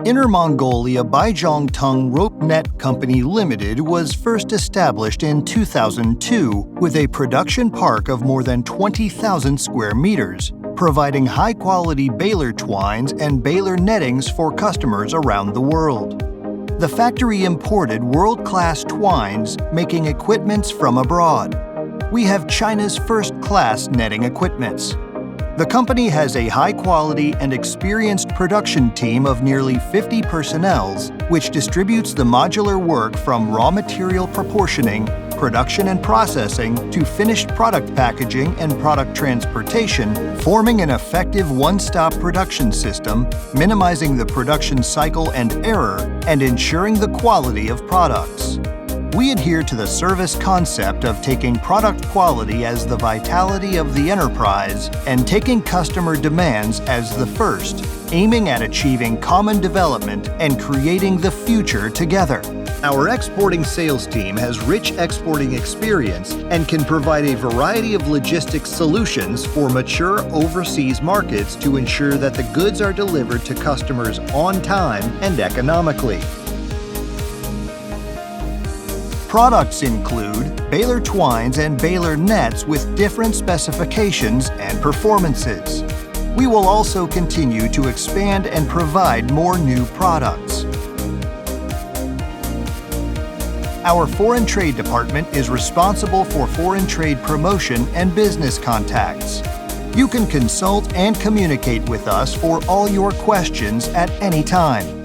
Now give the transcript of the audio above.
Inner Mongolia Baizhongtung Rope Net Company Limited was first established in 2002 with a production park of more than 20,000 square meters, providing high-quality baler twines and baler nettings for customers around the world. The factory imported world-class twines, making equipments from abroad. We have China's first-class netting equipments. The company has a high-quality and experienced production team of nearly 50 personnel, which distributes the modular work from raw material proportioning, production and processing, to finished product packaging and product transportation, forming an effective one-stop production system, minimizing the production cycle and error, and ensuring the quality of products. We adhere to the service concept of taking product quality as the vitality of the enterprise and taking customer demands as the first, aiming at achieving common development and creating the future together. Our exporting sales team has rich exporting experience and can provide a variety of logistics solutions for mature overseas markets to ensure that the goods are delivered to customers on time and economically. Products include baler twines and baler nets with different specifications and performances. We will also continue to expand and provide more new products. Our Foreign Trade Department is responsible for foreign trade promotion and business contacts. You can consult and communicate with us for all your questions at any time.